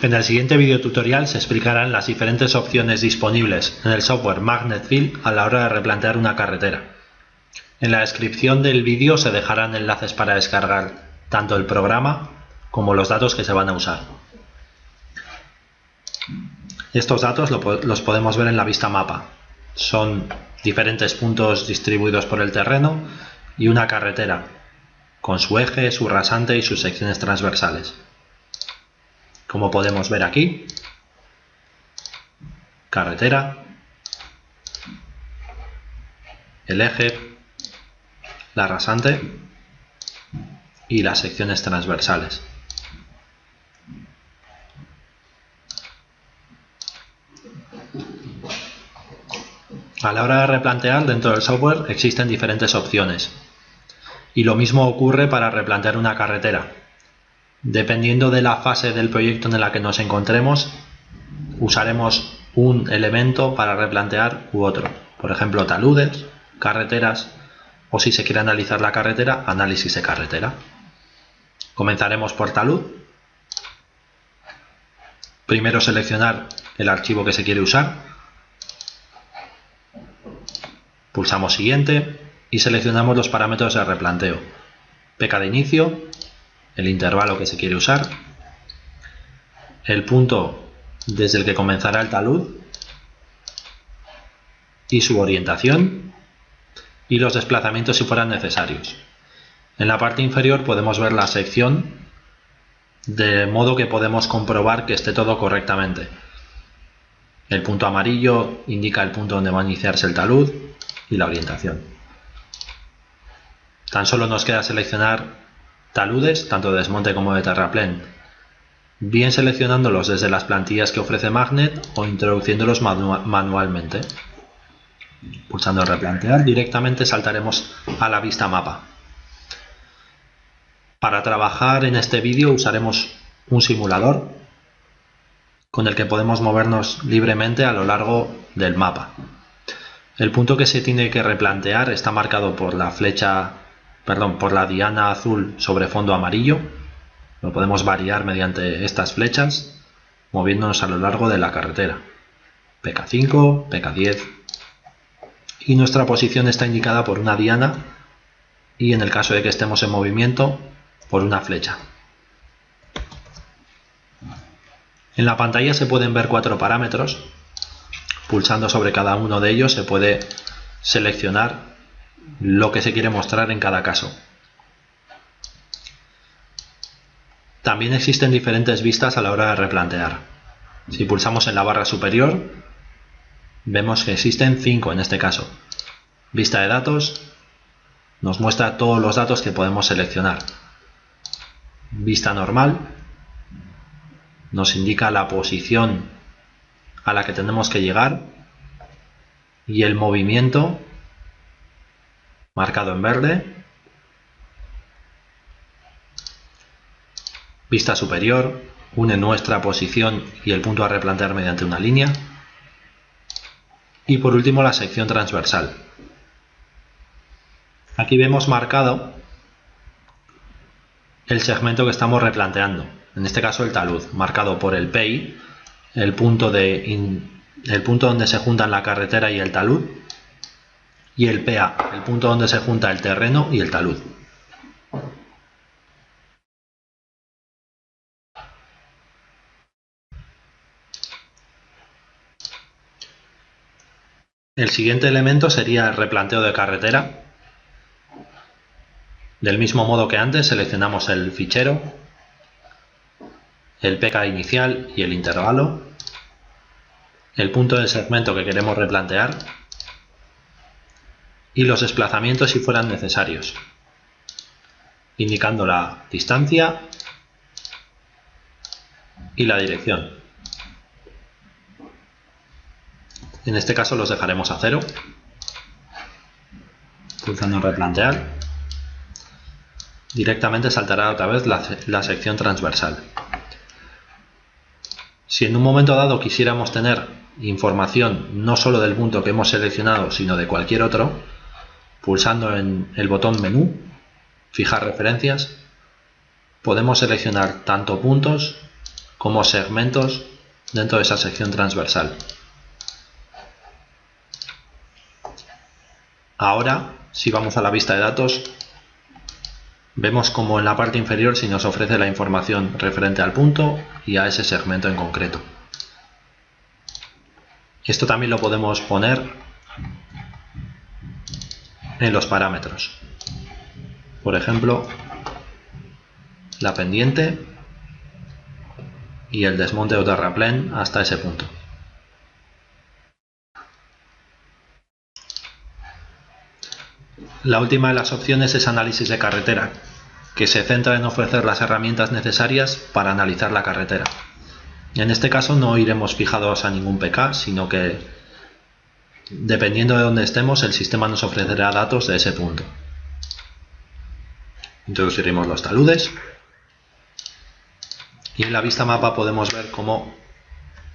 En el siguiente video tutorial se explicarán las diferentes opciones disponibles en el software MagnetFill a la hora de replantear una carretera. En la descripción del vídeo se dejarán enlaces para descargar tanto el programa como los datos que se van a usar. Estos datos los podemos ver en la vista mapa. Son diferentes puntos distribuidos por el terreno y una carretera con su eje, su rasante y sus secciones transversales. Como podemos ver aquí, carretera, el eje, la rasante y las secciones transversales. A la hora de replantear dentro del software existen diferentes opciones y lo mismo ocurre para replantear una carretera. Dependiendo de la fase del proyecto en la que nos encontremos, usaremos un elemento para replantear u otro. Por ejemplo, taludes, carreteras o, si se quiere analizar la carretera, análisis de carretera. Comenzaremos por talud. Primero seleccionar el archivo que se quiere usar. Pulsamos siguiente y seleccionamos los parámetros de replanteo. Pk de inicio, el intervalo que se quiere usar, el punto desde el que comenzará el talud y su orientación y los desplazamientos si fueran necesarios. En la parte inferior podemos ver la sección de modo que podemos comprobar que esté todo correctamente. El punto amarillo indica el punto donde va a iniciarse el talud y la orientación. Tan solo nos queda seleccionar taludes, tanto de desmonte como de terraplén, bien seleccionándolos desde las plantillas que ofrece Magnet o introduciéndolos manualmente. Pulsando replantear, directamente saltaremos a la vista mapa. Para trabajar en este vídeo usaremos un simulador con el que podemos movernos libremente a lo largo del mapa. El punto que se tiene que replantear está marcado por la por la diana azul sobre fondo amarillo. Lo podemos variar mediante estas flechas, moviéndonos a lo largo de la carretera. PK5, PK10. Y nuestra posición está indicada por una diana y, en el caso de que estemos en movimiento, por una flecha. En la pantalla se pueden ver 4 parámetros. Pulsando sobre cada uno de ellos se puede seleccionar lo que se quiere mostrar en cada caso. También existen diferentes vistas a la hora de replantear. Si pulsamos en la barra superior, vemos que existen 5 en este caso. Vista de datos nos muestra todos los datos que podemos seleccionar. Vista normal nos indica la posición a la que tenemos que llegar y el movimiento marcado en verde. Vista superior une nuestra posición y el punto a replantear mediante una línea. Y por último la sección transversal. Aquí vemos marcado el segmento que estamos replanteando, en este caso el talud, marcado por el PI, el punto donde se juntan la carretera y el talud, y el PA, el punto donde se junta el terreno y el talud. El siguiente elemento sería el replanteo de carretera. Del mismo modo que antes, seleccionamos el fichero, el PK inicial y el intervalo, el punto del segmento que queremos replantear y los desplazamientos si fueran necesarios, indicando la distancia y la dirección. En este caso los dejaremos a 0, pulsando en replantear. Directamente saltará otra vez la sección transversal. Si en un momento dado quisiéramos tener información no solo del punto que hemos seleccionado, sino de cualquier otro, pulsando en el botón menú, fijar referencias, podemos seleccionar tanto puntos como segmentos dentro de esa sección transversal. Ahora, si vamos a la vista de datos, vemos como en la parte inferior se nos ofrece la información referente al punto y a ese segmento en concreto. Esto también lo podemos poner en los parámetros. Por ejemplo, la pendiente y el desmonte de terraplén hasta ese punto. La última de las opciones es análisis de carretera, que se centra en ofrecer las herramientas necesarias para analizar la carretera. En este caso no iremos fijados a ningún PK, sino que dependiendo de dónde estemos, el sistema nos ofrecerá datos de ese punto. Introduciremos los taludes y en la vista mapa podemos ver cómo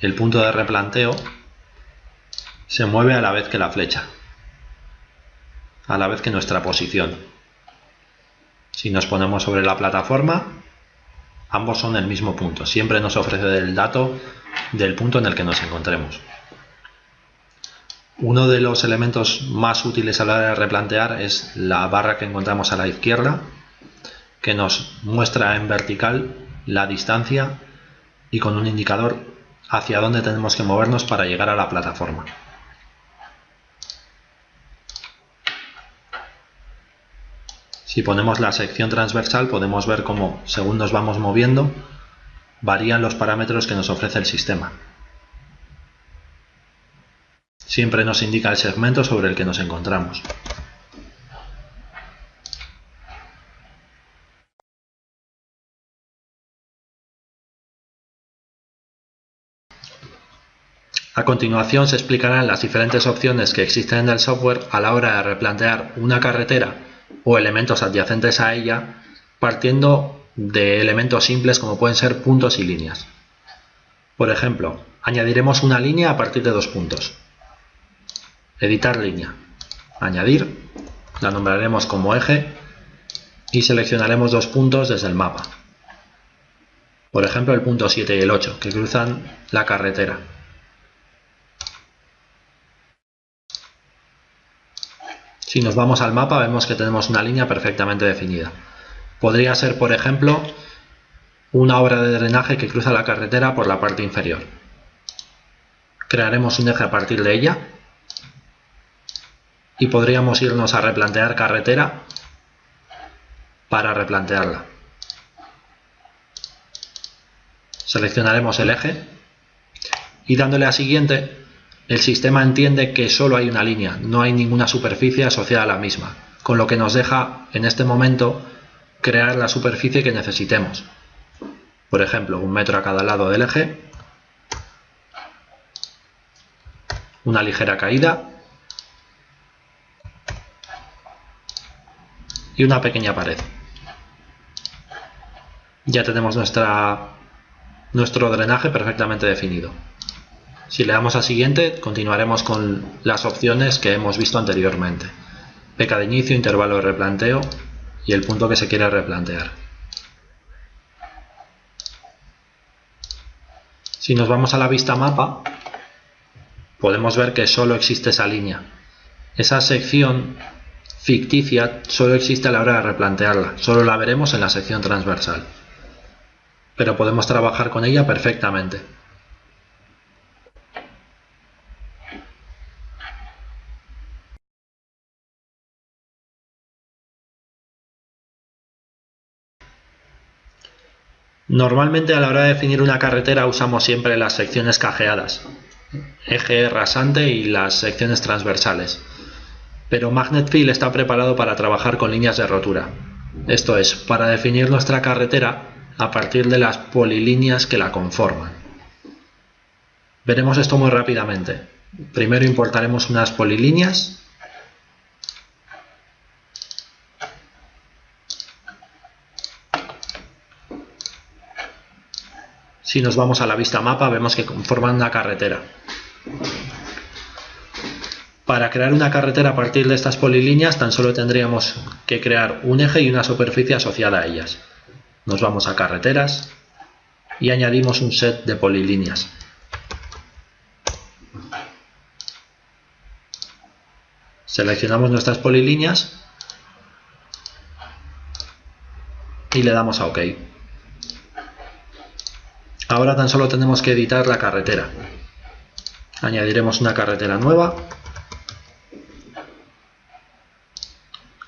el punto de replanteo se mueve a la vez que la flecha, a la vez que nuestra posición. Si nos ponemos sobre la plataforma, ambos son el mismo punto. Siempre nos ofrece el dato del punto en el que nos encontremos. Uno de los elementos más útiles a la hora de replantear es la barra que encontramos a la izquierda, que nos muestra en vertical la distancia y con un indicador hacia dónde tenemos que movernos para llegar a la plataforma. Si ponemos la sección transversal podemos ver cómo, según nos vamos moviendo, varían los parámetros que nos ofrece el sistema. Siempre nos indica el segmento sobre el que nos encontramos. A continuación se explicarán las diferentes opciones que existen en el software a la hora de replantear una carretera o elementos adyacentes a ella, partiendo de elementos simples como pueden ser puntos y líneas. Por ejemplo, añadiremos una línea a partir de 2 puntos. Editar línea. Añadir. La nombraremos como eje y seleccionaremos 2 puntos desde el mapa. Por ejemplo, el punto 7 y el 8, que cruzan la carretera. Si nos vamos al mapa vemos que tenemos una línea perfectamente definida. Podría ser, por ejemplo, una obra de drenaje que cruza la carretera por la parte inferior. Crearemos un eje a partir de ella y podríamos irnos a replantear carretera para replantearla. Seleccionaremos el eje y dándole a siguiente, el sistema entiende que solo hay una línea, no hay ninguna superficie asociada a la misma, con lo que nos deja en este momento crear la superficie que necesitemos. Por ejemplo, 1 metro a cada lado del eje, una ligera caída y una pequeña pared. Ya tenemos nuestro drenaje perfectamente definido. Si le damos a siguiente, continuaremos con las opciones que hemos visto anteriormente. PK de inicio, intervalo de replanteo y el punto que se quiere replantear. Si nos vamos a la vista mapa, podemos ver que solo existe esa línea. Esa sección ficticia solo existe a la hora de replantearla, solo la veremos en la sección transversal. Pero podemos trabajar con ella perfectamente. Normalmente a la hora de definir una carretera usamos siempre las secciones cajeadas, eje rasante y las secciones transversales. Pero MagnetFill está preparado para trabajar con líneas de rotura. Esto es, para definir nuestra carretera a partir de las polilíneas que la conforman. Veremos esto muy rápidamente. Primero importaremos unas polilíneas. Si nos vamos a la vista mapa vemos que conforman una carretera. Para crear una carretera a partir de estas polilíneas tan solo tendríamos que crear un eje y una superficie asociada a ellas. Nos vamos a carreteras, y añadimos un set de polilíneas. Seleccionamos nuestras polilíneas y le damos a OK. Ahora tan solo tenemos que editar la carretera. Añadiremos una carretera nueva.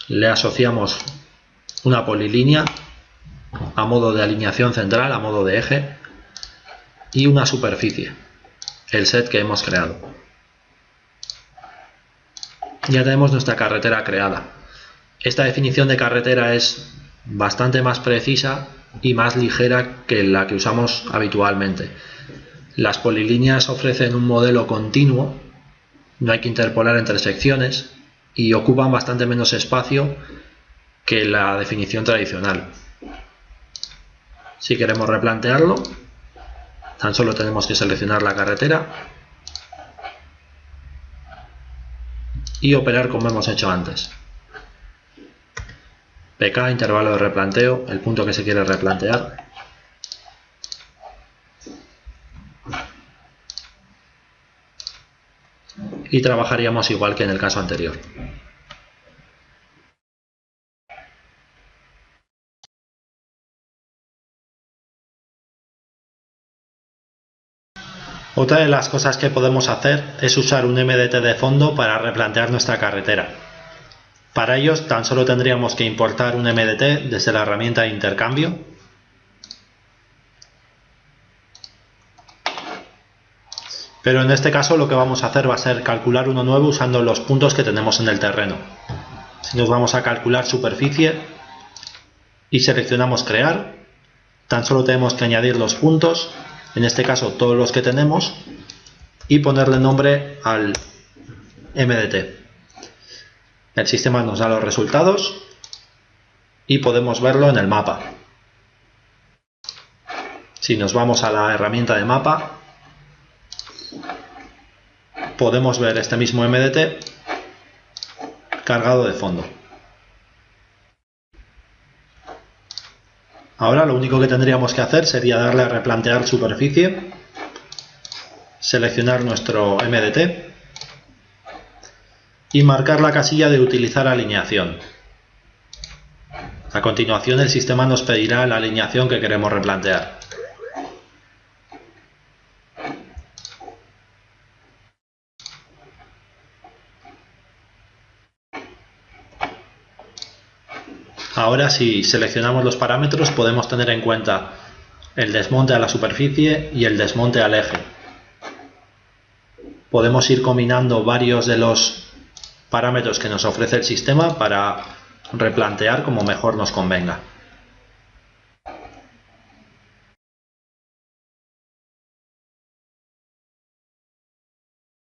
Le asociamos una polilínea a modo de alineación central, a modo de eje, y una superficie, el set que hemos creado. Ya tenemos nuestra carretera creada. Esta definición de carretera es bastante más precisa y más ligera que la que usamos habitualmente. Las polilíneas ofrecen un modelo continuo, no hay que interpolar entre secciones y ocupan bastante menos espacio que la definición tradicional. Si queremos replantearlo, tan solo tenemos que seleccionar la carretera y operar como hemos hecho antes. PK, intervalo de replanteo, el punto que se quiere replantear. Y trabajaríamos igual que en el caso anterior. Otra de las cosas que podemos hacer es usar un MDT de fondo para replantear nuestra carretera. Para ello tan solo tendríamos que importar un MDT desde la herramienta de intercambio. Pero en este caso lo que vamos a hacer va a ser calcular uno nuevo usando los puntos que tenemos en el terreno. Si nos vamos a calcular superficie y seleccionamos crear, tan solo tenemos que añadir los puntos, en este caso todos los que tenemos, y ponerle nombre al MDT. El sistema nos da los resultados y podemos verlo en el mapa. Si nos vamos a la herramienta de mapa, podemos ver este mismo MDT cargado de fondo. Ahora lo único que tendríamos que hacer sería darle a replantear superficie, seleccionar nuestro MDT y marcar la casilla de utilizar alineación. A continuación el sistema nos pedirá la alineación que queremos replantear. Ahora si seleccionamos los parámetros podemos tener en cuenta el desmonte a la superficie y el desmonte al eje. Podemos ir combinando varios de los parámetros que nos ofrece el sistema para replantear como mejor nos convenga.